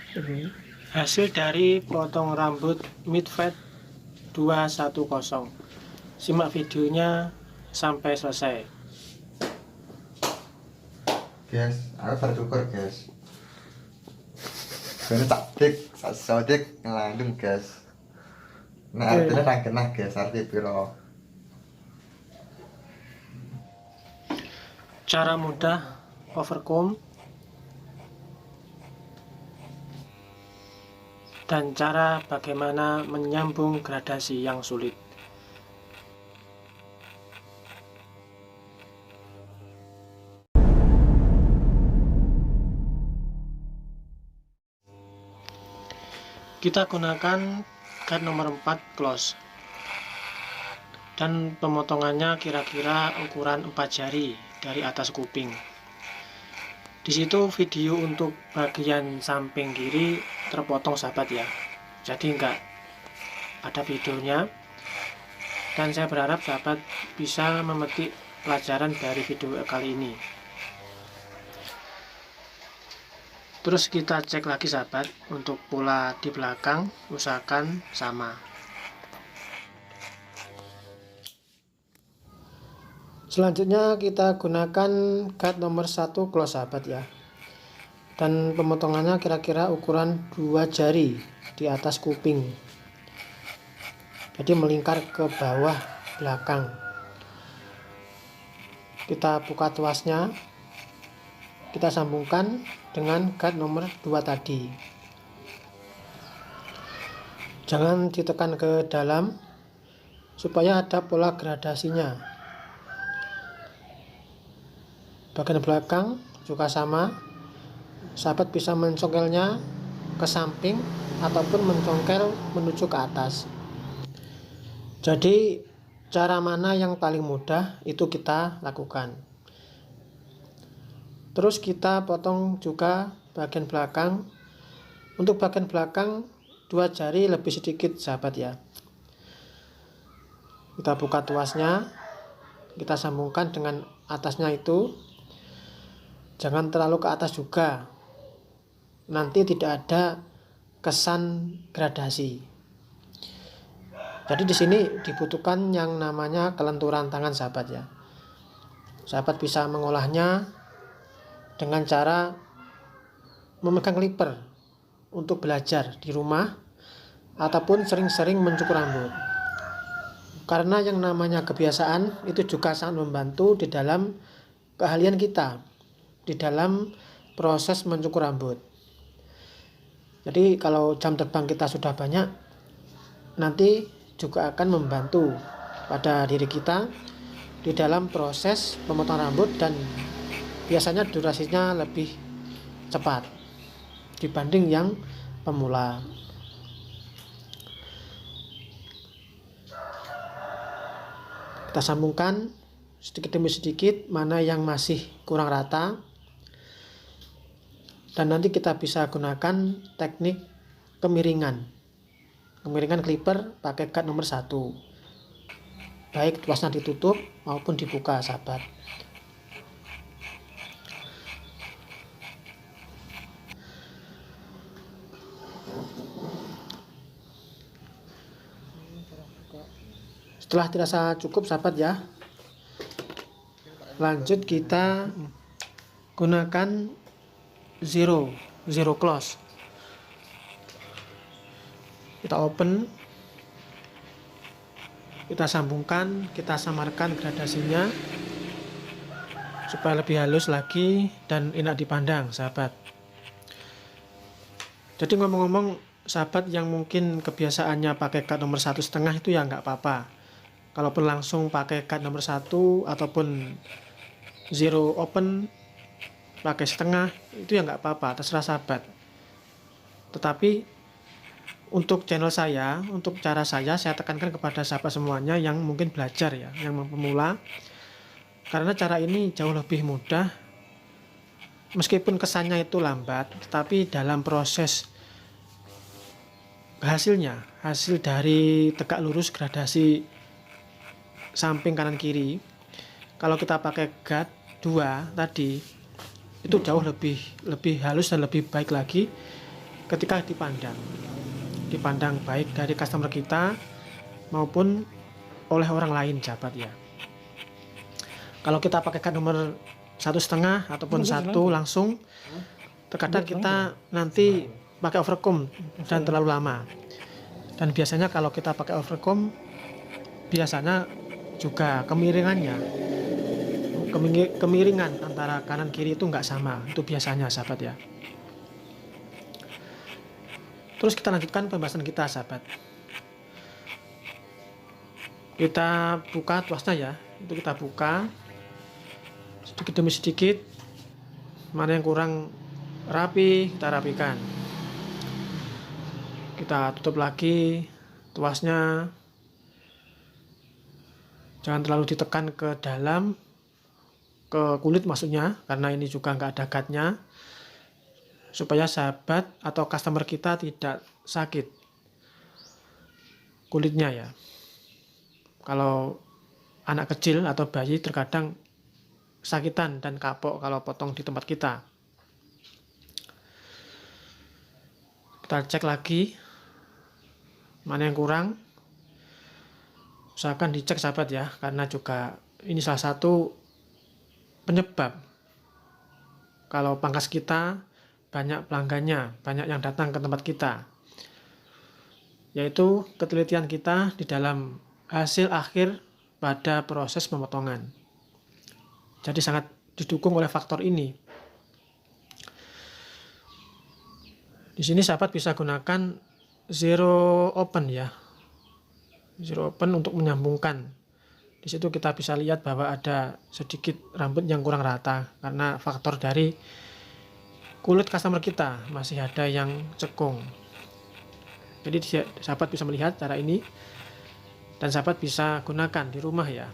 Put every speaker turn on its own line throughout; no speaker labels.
Ini hasil dari potong rambut mid fade 210. Simak videonya sampai selesai.
Guys, aku bersyukur guys. Ini tak dik, sodik ngelandung guys. Nah artinya nang kena guys, arti piro.
Cara mudah overcomb dan cara bagaimana menyambung gradasi yang sulit. Kita gunakan guide nomor 4 close dan pemotongannya kira-kira ukuran 4 jari dari atas kuping. Di situ video untuk bagian samping kiri terpotong sahabat ya, jadi enggak ada videonya, dan saya berharap sahabat bisa memetik pelajaran dari video kali ini. Terus kita cek lagi sahabat, untuk pola di belakang usahakan sama. Selanjutnya kita gunakan guide nomor 1 close sahabat ya, dan pemotongannya kira-kira ukuran 2 jari di atas kuping, jadi melingkar ke bawah belakang. Kita buka tuasnya, kita sambungkan dengan guide nomor 2 tadi. Jangan ditekan ke dalam supaya ada pola gradasinya. Bagian belakang juga sama, sahabat bisa mencongkelnya ke samping ataupun mencongkel menuju ke atas. Jadi cara mana yang paling mudah itu kita lakukan. Terus kita potong juga bagian belakang. Untuk bagian belakang 2 jari lebih sedikit sahabat ya. Kita buka tuasnya, kita sambungkan dengan atasnya itu. Jangan terlalu ke atas juga, nanti tidak ada kesan gradasi. Jadi di sini dibutuhkan yang namanya kelenturan tangan sahabat ya. Sahabat bisa mengolahnya dengan cara memegang clipper untuk belajar di rumah ataupun sering-sering mencukur rambut. Karena yang namanya kebiasaan itu juga sangat membantu di dalam keahlian kita di dalam proses mencukur rambut. Jadi kalau jam terbang kita sudah banyak, nanti juga akan membantu pada diri kita di dalam proses pemotongan rambut, dan biasanya durasinya lebih cepat dibanding yang pemula. Kita sambungkan sedikit demi sedikit mana yang masih kurang rata, dan nanti kita bisa gunakan teknik kemiringan clipper pakai guide nomor 1, baik tuasnya ditutup maupun dibuka sahabat. Setelah dirasa cukup sahabat ya, lanjut kita gunakan zero close. Kita open, kita sambungkan, kita samarkan gradasinya supaya lebih halus lagi dan enak dipandang sahabat. Jadi ngomong-ngomong sahabat yang mungkin kebiasaannya pakai cut nomor 1,5 itu ya nggak apa-apa. Kalaupun langsung pakai cut nomor 1 ataupun zero open pakai setengah itu ya nggak apa-apa, terserah sahabat. Tetapi untuk channel saya, untuk cara saya tekankan kepada sahabat semuanya yang mungkin belajar ya, yang pemula, karena cara ini jauh lebih mudah. Meskipun kesannya itu lambat, tetapi dalam proses hasil dari tegak lurus gradasi samping kanan kiri, kalau kita pakai guide 2 tadi itu jauh lebih halus dan lebih baik lagi ketika dipandang baik dari customer kita maupun oleh orang lain, sahabat ya. Kalau kita pakai cut nomor 1,5 ataupun 1 langsung, terkadang kita nanti pakai overcomb dan terlalu lama. Dan biasanya kalau kita pakai overcomb, biasanya juga kemiringan antara kanan kiri itu nggak sama, itu biasanya, sahabat ya. Terus kita lanjutkan pembahasan kita, sahabat. Kita buka tuasnya ya, itu kita buka sedikit demi sedikit. Mana yang kurang rapi kita rapikan. Kita tutup lagi tuasnya, jangan terlalu ditekan ke dalam, ke kulit maksudnya, karena ini juga nggak ada gutnya, supaya sahabat atau customer kita tidak sakit kulitnya ya. Kalau anak kecil atau bayi terkadang sakitan dan kapok kalau potong di tempat kita. Kita cek lagi mana yang kurang, usahakan dicek, sahabat ya, karena juga ini salah satu penyebab kalau pangkas kita banyak pelanggannya, banyak yang datang ke tempat kita, yaitu ketelitian kita di dalam hasil akhir pada proses pemotongan. Jadi sangat didukung oleh faktor ini. Di sini sahabat bisa gunakan zero open ya, zero open untuk menyambungkan. Di situ kita bisa lihat bahwa ada sedikit rambut yang kurang rata karena faktor dari kulit customer kita masih ada yang cekung. Jadi sahabat bisa melihat cara ini dan sahabat bisa gunakan di rumah ya,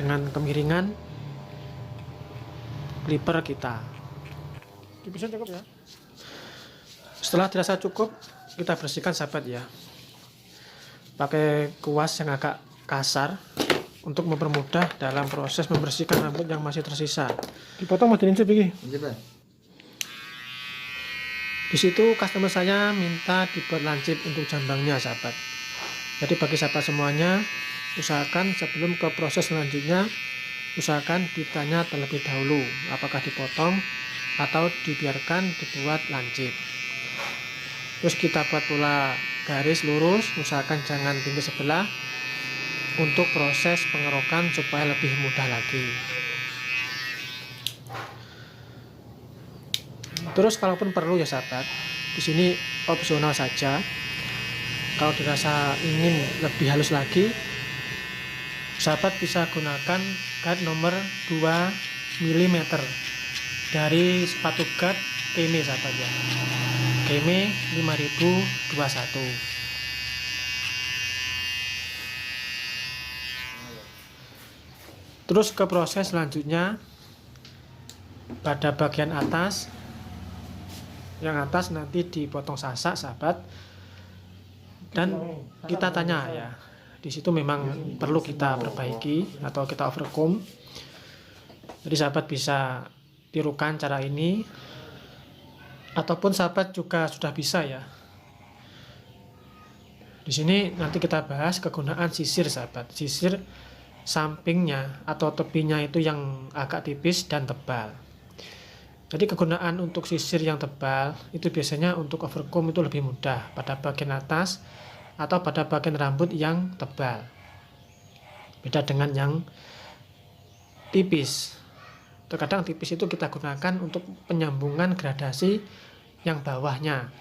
dengan kemiringan clipper kita. Bisa cukup ya. Setelah dirasa cukup, kita bersihkan, sahabat ya, pakai kuas yang agak kasar untuk mempermudah dalam proses membersihkan rambut yang masih tersisa. Dipotong mau dilincip iki. Di situ customer saya minta dibuat lancip untuk jambangnya, sahabat. Jadi bagi sahabat semuanya, usahakan sebelum ke proses selanjutnya, usahakan ditanya terlebih dahulu apakah dipotong atau dibiarkan dibuat lancip. Terus kita buat pula garis lurus, usahakan jangan tinggi sebelah untuk proses pengerokan supaya lebih mudah lagi. Terus kalaupun perlu ya sahabat, di sini opsional saja. Kalau dirasa ingin lebih halus lagi, sahabat bisa gunakan guard nomor 2 mm dari sepatu guard Keme, sahabat ya. Keme 5021. Terus ke proses selanjutnya pada bagian atas. Yang atas nanti dipotong sasak, sahabat. Dan kita tanya ya, di situ memang perlu kita perbaiki atau kita overcomb. Jadi sahabat bisa tirukan cara ini, ataupun sahabat juga sudah bisa ya. Di sini nanti kita bahas kegunaan sisir, sahabat. Sisir sampingnya atau tepinya itu yang agak tipis dan tebal. Jadi kegunaan untuk sisir yang tebal itu biasanya untuk overcomb itu lebih mudah pada bagian atas atau pada bagian rambut yang tebal. Beda dengan yang tipis. Terkadang tipis itu kita gunakan untuk penyambungan gradasi yang bawahnya,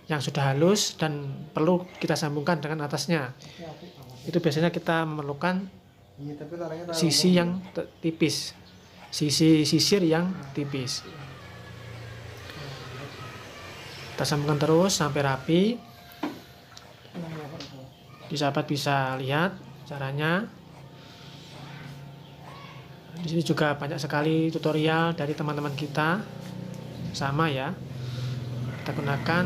yang sudah halus dan perlu kita sambungkan dengan atasnya. Itu biasanya kita memerlukan sisi yang tipis, sisi sisir yang tipis. Kita sambungkan terus sampai rapi. Sahabat bisa lihat caranya. Di sini juga banyak sekali tutorial dari teman-teman kita, sama ya. Kita gunakan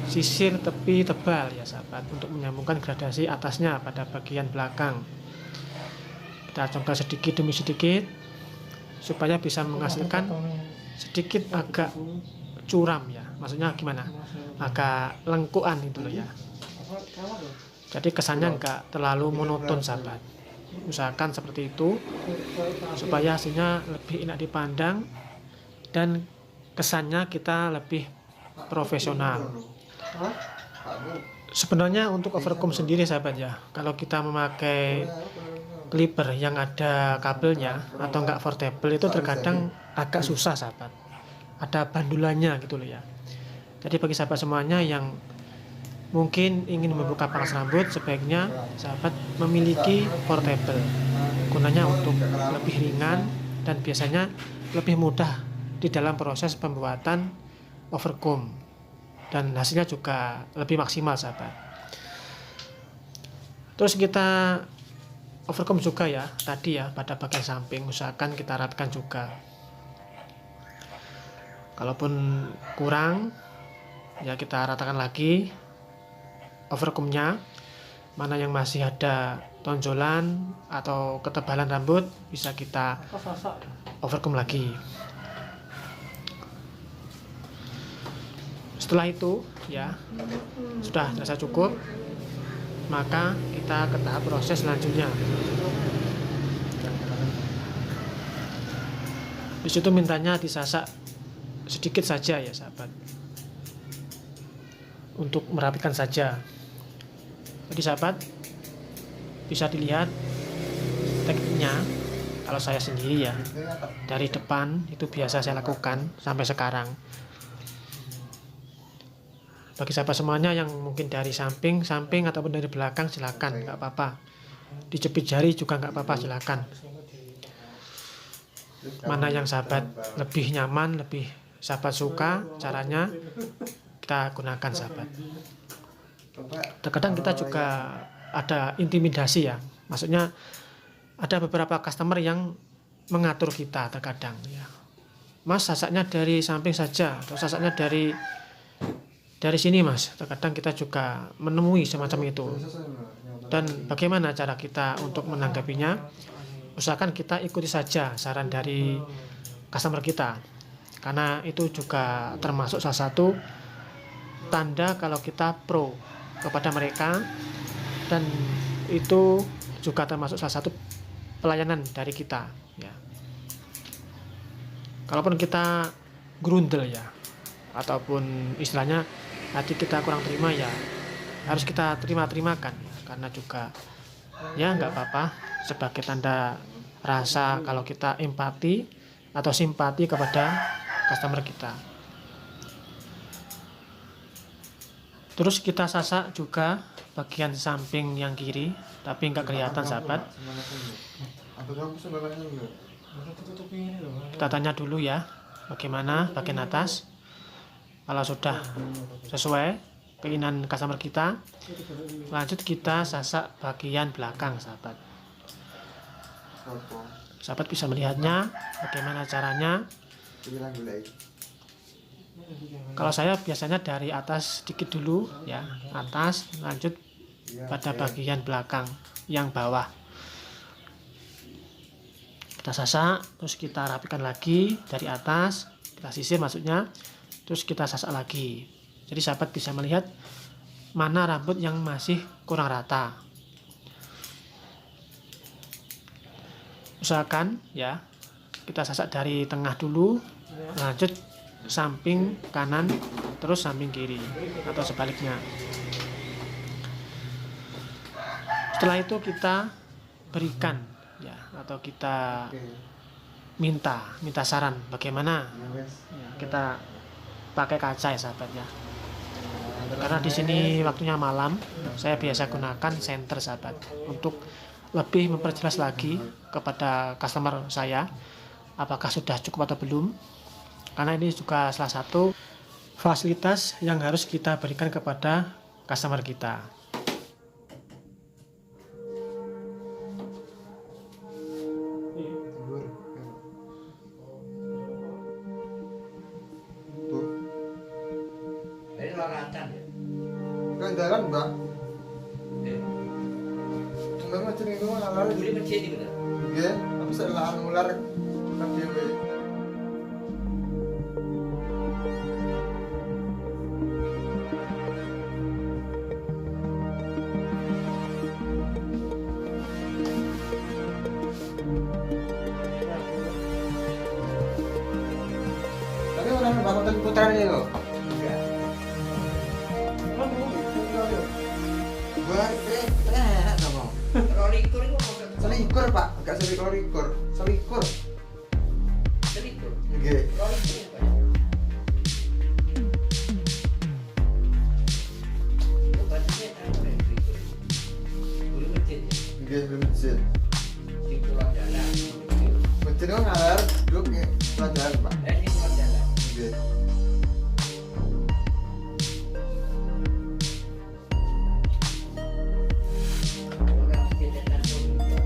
sisir tepi tebal ya sahabat, untuk menyambungkan gradasi atasnya pada bagian belakang. Kita congkel sedikit demi sedikit supaya bisa menghasilkan sedikit agak curam ya, maksudnya gimana, agak lengkuan itu loh ya. Jadi kesannya nggak terlalu monoton sahabat. Usahakan seperti itu supaya hasilnya lebih enak dipandang dan kesannya kita lebih profesional. Sebenarnya untuk overcome sendiri sahabat ya, kalau kita memakai clipper yang ada kabelnya atau enggak portable itu terkadang agak susah sahabat, ada bandulannya gitu loh ya. Jadi bagi sahabat semuanya yang mungkin ingin membuka pangkas rambut, sebaiknya sahabat memiliki portable, gunanya untuk lebih ringan dan biasanya lebih mudah di dalam proses pembuatan overcomb dan hasilnya juga lebih maksimal sahabat. Terus kita overcomb juga ya tadi ya, pada bagian samping usahakan kita rapikan juga. Kalaupun kurang ya kita ratakan lagi overcombnya, mana yang masih ada tonjolan atau ketebalan rambut bisa kita overcomb lagi. Setelah itu ya sudah terasa cukup, maka kita ke tahap proses selanjutnya. Di situ mintanya disasak sedikit saja ya sahabat, untuk merapikan saja. Jadi sahabat bisa dilihat tekniknya. Kalau saya sendiri ya dari depan itu biasa saya lakukan sampai sekarang. Bagi sahabat semuanya yang mungkin dari samping ataupun dari belakang silakan, nggak apa-apa. Dijepit jari juga nggak apa-apa, silakan. Mana yang sahabat lebih nyaman, lebih sahabat suka caranya, kita gunakan sahabat. Terkadang kita juga ada intimidasi ya, maksudnya ada beberapa customer yang mengatur kita terkadang ya, Mas sasaknya dari samping saja atau sasaknya dari sini Mas. Terkadang kita juga menemui semacam itu. Dan bagaimana cara kita untuk menanggapinya? Usahakan kita ikuti saja saran dari customer kita, karena itu juga termasuk salah satu tanda kalau kita pro kepada mereka, dan itu juga termasuk salah satu pelayanan dari kita ya. Kalaupun kita grundel ya, ataupun istilahnya hati kita kurang terima ya, harus kita terima-terimakan ya, karena juga ya nggak apa-apa, sebagai tanda rasa kalau kita empati atau simpati kepada customer kita. Terus kita sasak juga bagian samping yang kiri, tapi nggak kelihatan sahabat. Kita tanya dulu ya, bagaimana bagian atas. Kalau sudah sesuai keinginan customer kita, lanjut kita sasak bagian belakang sahabat. Sahabat bisa melihatnya bagaimana caranya. Kalau saya biasanya dari atas sedikit dulu ya, atas lanjut pada bagian belakang yang bawah. Kita sasak, terus kita rapikan lagi dari atas, kita sisir maksudnya, terus kita sasak lagi. Jadi sahabat bisa melihat mana rambut yang masih kurang rata. Usahakan ya, kita sasak dari tengah dulu, lanjut samping kanan, terus samping kiri atau sebaliknya. Setelah itu kita berikan ya, atau kita minta saran bagaimana ya, kita pakai kaca ya sahabat ya. Karena di sini waktunya malam, saya biasa gunakan senter sahabat untuk lebih memperjelas lagi kepada customer saya apakah sudah cukup atau belum. Karena ini juga salah satu fasilitas yang harus kita berikan kepada customer kita.
Ini laracan ya?
Gandaran mbak. Cuma macam itu mah lalar.
Beli mencet gitu.
Iya, tapi saya lahan ular Enak dhewe. Tapi orang bangun putaran ini loh. Enak kamu.
Rolikur itu maksudnya
Selikur pak, gak selikur. Selikur.
selikur.
Nggih.
Rolikur itu apa? Oh, bacanya tahu deh, rolikur. Guru masjid ya?
Nggih, masjid.
Di Pulau Jalan.
Masjid itu ngalar duduk ya pelajaran pak.
Di Pulau Jalan.
Nggih.
Orang masjid dan Rolikur.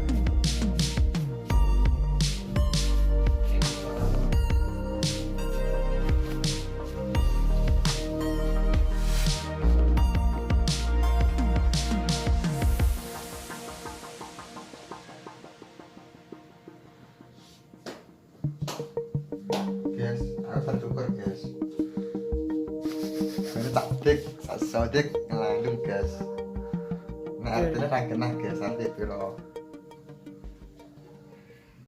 Guys, aku tak cukur guys. Ini tak dik, sadik ngelandung guys. Nah artinya tak kena guys, nanti piro.